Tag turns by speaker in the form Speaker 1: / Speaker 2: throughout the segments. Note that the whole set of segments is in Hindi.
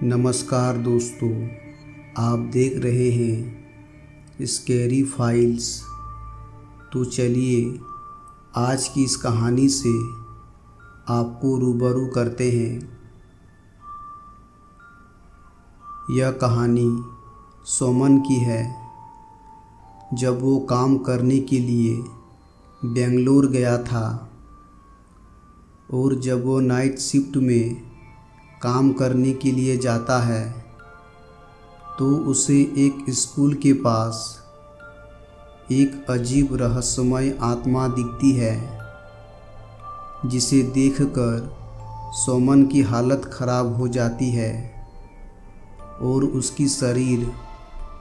Speaker 1: नमस्कार दोस्तों, आप देख रहे हैं स्कैरी फाइल्स। तो चलिए आज की इस कहानी से आपको रूबरू करते हैं। यह कहानी सोमन की है। जब वो काम करने के लिए बेंगलोर गया था और जब वो नाइट शिफ्ट में काम करने के लिए जाता है तो उसे एक स्कूल के पास एक अजीब रहस्यमय आत्मा दिखती है, जिसे देखकर सोमन की हालत खराब हो जाती है और उसकी शरीर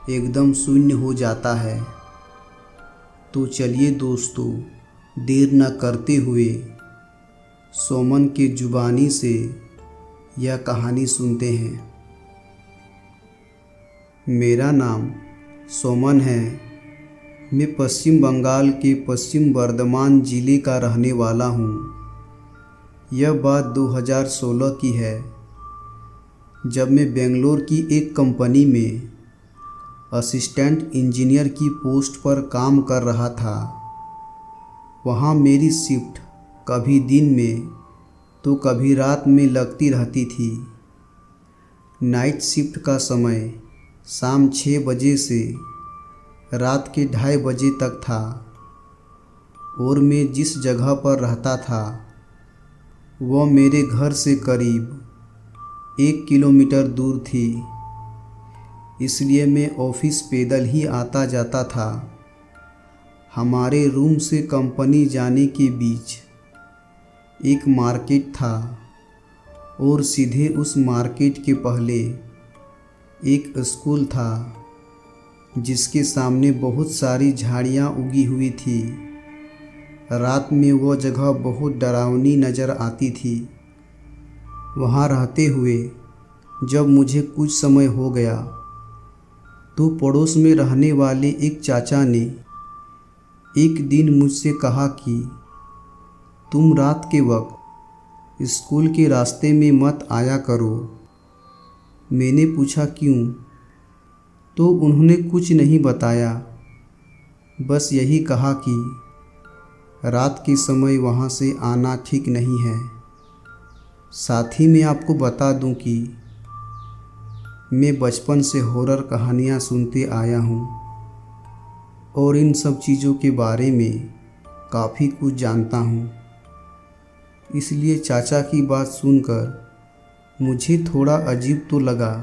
Speaker 1: एकदम शून्य हो जाता है। तो चलिए दोस्तों, देर न करते हुए सोमन के जुबानी से यह कहानी सुनते हैं। मेरा नाम सोमन है। मैं पश्चिम बंगाल के पश्चिम बर्धमान ज़िले का रहने वाला हूँ। यह बात 2016 की है, जब मैं बेंगलोर की एक कंपनी में असिस्टेंट इंजीनियर की पोस्ट पर काम कर रहा था। वहाँ मेरी शिफ्ट कभी दिन में तो कभी रात में लगती रहती थी। नाइट शिफ्ट का समय शाम 6 बजे से रात के 2:30 बजे तक था और मैं जिस जगह पर रहता था वह मेरे घर से करीब 1 किलोमीटर दूर थी, इसलिए मैं ऑफिस पैदल ही आता जाता था। हमारे रूम से कंपनी जाने के बीच एक मार्केट था और सीधे उस मार्केट के पहले एक स्कूल था, जिसके सामने बहुत सारी झाड़ियाँ उगी हुई थी। रात में वह जगह बहुत डरावनी नज़र आती थी। वहाँ रहते हुए जब मुझे कुछ समय हो गया तो पड़ोस में रहने वाले एक चाचा ने एक दिन मुझसे कहा कि तुम रात के वक्त स्कूल के रास्ते में मत आया करो। मैंने पूछा क्यों, तो उन्होंने कुछ नहीं बताया, बस यही कहा कि रात के समय वहाँ से आना ठीक नहीं है। साथ ही मैं आपको बता दूं कि मैं बचपन से हॉरर कहानियाँ सुनते आया हूँ और इन सब चीज़ों के बारे में काफ़ी कुछ जानता हूँ। इसलिए चाचा की बात सुनकर मुझे थोड़ा अजीब तो लगा,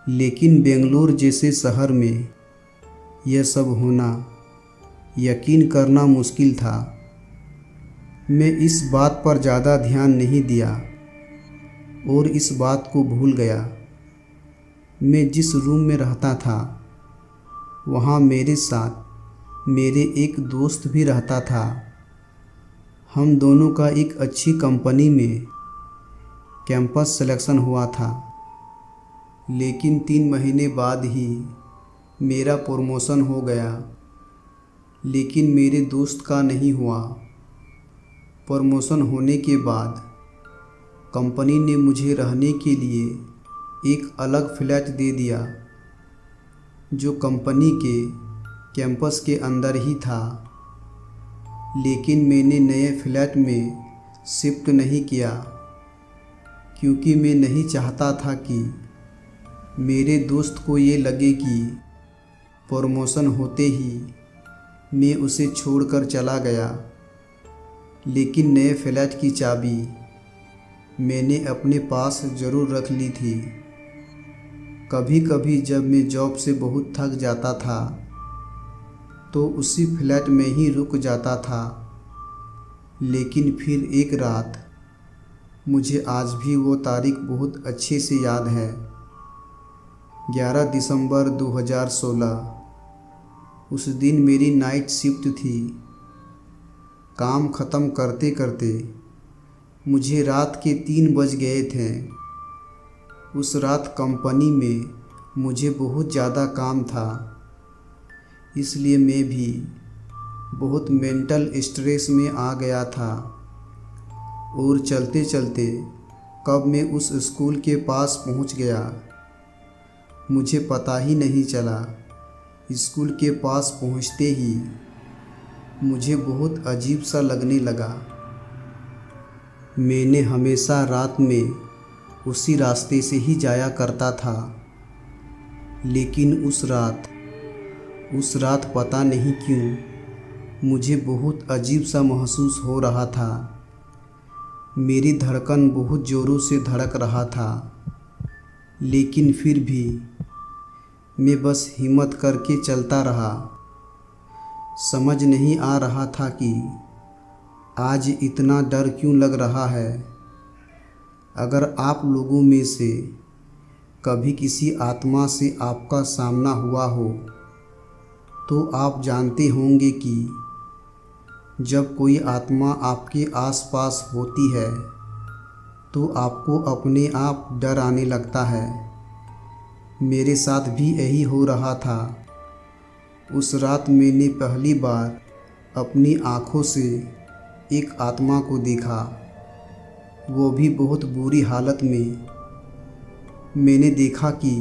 Speaker 1: लेकिन बेंगलोर जैसे शहर में यह सब होना यकीन करना मुश्किल था। मैं इस बात पर ज़्यादा ध्यान नहीं दिया और इस बात को भूल गया। मैं जिस रूम में रहता था वहाँ मेरे साथ मेरे एक दोस्त भी रहता था। हम दोनों का एक अच्छी कंपनी में कैंपस सिलेक्शन हुआ था, लेकिन 3 महीने बाद ही मेरा प्रमोशन हो गया, लेकिन मेरे दोस्त का नहीं हुआ। प्रमोशन होने के बाद कंपनी ने मुझे रहने के लिए एक अलग फ्लैट दे दिया, जो कंपनी के कैंपस के अंदर ही था। लेकिन मैंने नए फ्लैट में शिफ्ट नहीं किया, क्योंकि मैं नहीं चाहता था कि मेरे दोस्त को ये लगे कि प्रमोशन होते ही मैं उसे छोड़कर चला गया। लेकिन नए फ्लैट की चाबी मैंने अपने पास ज़रूर रख ली थी। कभी कभी जब मैं जॉब से बहुत थक जाता था तो उसी फ्लैट में ही रुक जाता था। लेकिन फिर एक रात, मुझे आज भी वो तारीख बहुत अच्छे से याद है, 11 दिसंबर 2016। उस दिन मेरी नाइट शिफ्ट थी। काम ख़त्म करते करते मुझे रात के 3 बज गए थे। उस रात कंपनी में मुझे बहुत ज़्यादा काम था, इसलिए मैं भी बहुत मेंटल स्ट्रेस में आ गया था और चलते चलते कब मैं उस स्कूल के पास पहुंच गया, मुझे पता ही नहीं चला। स्कूल के पास पहुंचते ही मुझे बहुत अजीब सा लगने लगा। मैंने हमेशा रात में उसी रास्ते से ही जाया करता था, लेकिन उस रात पता नहीं क्यों मुझे बहुत अजीब सा महसूस हो रहा था। मेरी धड़कन बहुत ज़ोरों से धड़क रहा था, लेकिन फिर भी मैं बस हिम्मत करके चलता रहा। समझ नहीं आ रहा था कि आज इतना डर क्यों लग रहा है। अगर आप लोगों में से कभी किसी आत्मा से आपका सामना हुआ हो तो आप जानते होंगे कि जब कोई आत्मा आपके आसपास होती है तो आपको अपने आप डर आने लगता है। मेरे साथ भी यही हो रहा था। उस रात मैंने पहली बार अपनी आँखों से एक आत्मा को देखा, वो भी बहुत बुरी हालत में। मैंने देखा कि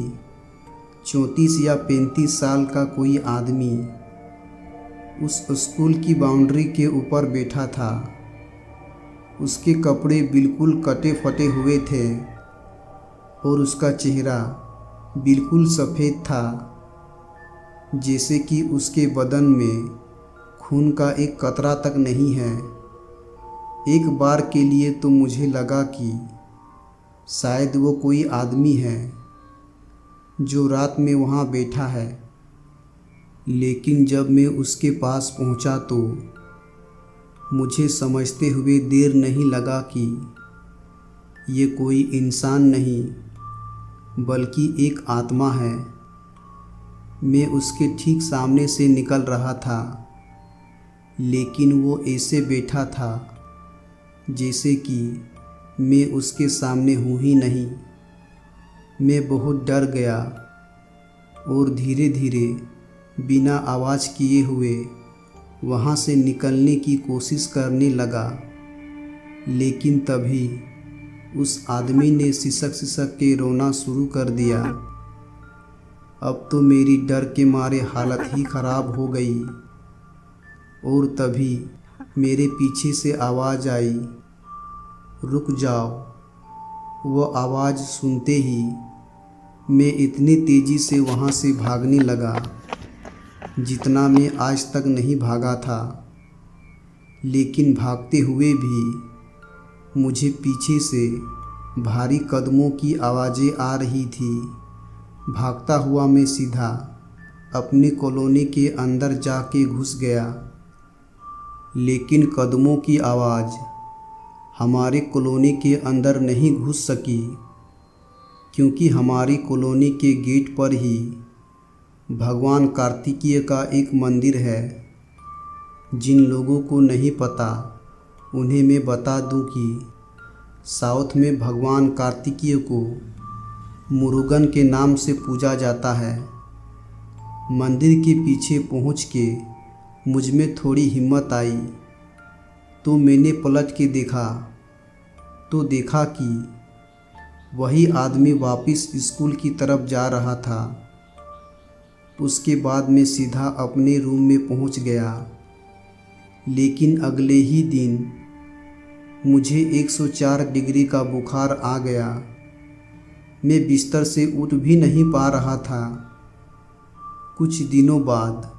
Speaker 1: 34 या 35 साल का कोई आदमी उस स्कूल की बाउंड्री के ऊपर बैठा था। उसके कपड़े बिल्कुल कटे फटे हुए थे और उसका चेहरा बिल्कुल सफ़ेद था, जैसे कि उसके बदन में खून का एक कतरा तक नहीं है। एक बार के लिए तो मुझे लगा कि शायद वो कोई आदमी है जो रात में वहाँ बैठा है, लेकिन जब मैं उसके पास पहुँचा तो मुझे समझते हुए देर नहीं लगा कि ये कोई इंसान नहीं बल्कि एक आत्मा है। मैं उसके ठीक सामने से निकल रहा था, लेकिन वो ऐसे बैठा था जैसे कि मैं उसके सामने हूँ ही नहीं। मैं बहुत डर गया और धीरे धीरे बिना आवाज़ किए हुए वहाँ से निकलने की कोशिश करने लगा, लेकिन तभी उस आदमी ने सिसक सिसक के रोना शुरू कर दिया। अब तो मेरी डर के मारे हालत ही ख़राब हो गई और तभी मेरे पीछे से आवाज़ आई, रुक जाओ। वो आवाज़ सुनते ही मैं इतनी तेज़ी से वहाँ से भागने लगा जितना मैं आज तक नहीं भागा था। लेकिन भागते हुए भी मुझे पीछे से भारी कदमों की आवाज़ें आ रही थी। भागता हुआ मैं सीधा अपनी कॉलोनी के अंदर जाके घुस गया, लेकिन कदमों की आवाज़ हमारे कॉलोनी के अंदर नहीं घुस सकी, क्योंकि हमारी कॉलोनी के गेट पर ही भगवान कार्तिकेय का एक मंदिर है। जिन लोगों को नहीं पता उन्हें मैं बता दूं कि साउथ में भगवान कार्तिकेय को मुरुगन के नाम से पूजा जाता है। मंदिर के पीछे पहुंच के मुझ में थोड़ी हिम्मत आई तो मैंने पलट के देखा तो देखा कि वही आदमी वापस स्कूल की तरफ जा रहा था। उसके बाद मैं सीधा अपने रूम में पहुंच गया, लेकिन अगले ही दिन मुझे 104 डिग्री का बुखार आ गया। मैं बिस्तर से उठ भी नहीं पा रहा था। कुछ दिनों बाद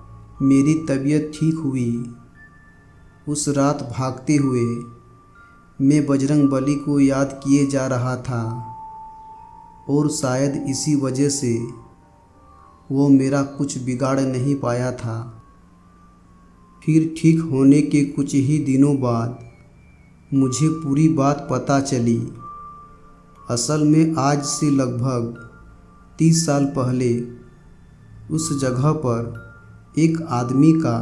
Speaker 1: मेरी तबीयत ठीक हुई। उस रात भागते हुए मैं बजरंगबली को याद किए जा रहा था और शायद इसी वजह से वो मेरा कुछ बिगाड़ नहीं पाया था। फिर ठीक होने के कुछ ही दिनों बाद मुझे पूरी बात पता चली। असल में आज से लगभग 30 साल पहले उस जगह पर एक आदमी का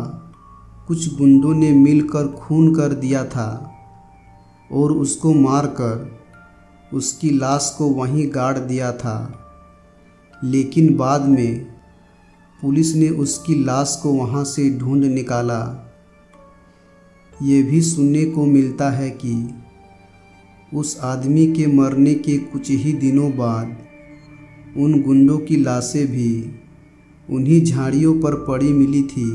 Speaker 1: कुछ गुंडों ने मिलकर खून कर दिया था और उसको मारकर उसकी लाश को वहीं गाड़ दिया था। लेकिन बाद में पुलिस ने उसकी लाश को वहाँ से ढूंढ निकाला। ये भी सुनने को मिलता है कि उस आदमी के मरने के कुछ ही दिनों बाद उन गुंडों की लाशें भी उन्हीं झाड़ियों पर पड़ी मिली थी।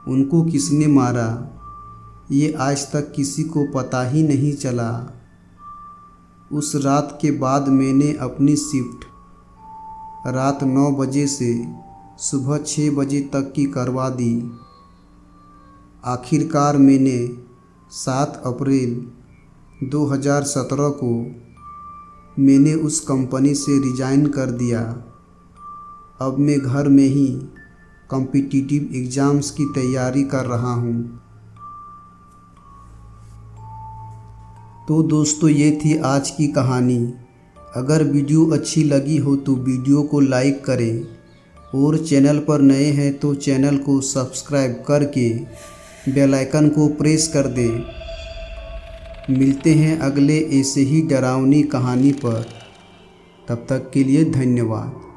Speaker 1: उनको किसने मारा ये आज तक किसी को पता ही नहीं चला। उस रात के बाद मैंने अपनी शिफ्ट रात 9 बजे से सुबह 6 बजे तक की करवा दी। आखिरकार मैंने 7 अप्रैल 2017 को मैंने उस कंपनी से रिज़ाइन कर दिया। अब मैं घर में ही कॉम्पिटिटिव एग्ज़ाम्स की तैयारी कर रहा हूँ। तो दोस्तों, ये थी आज की कहानी। अगर वीडियो अच्छी लगी हो तो वीडियो को लाइक करें और चैनल पर नए हैं तो चैनल को सब्सक्राइब करके बेल आइकन को प्रेस कर दें। मिलते हैं अगले ऐसे ही डरावनी कहानी पर। तब तक के लिए धन्यवाद।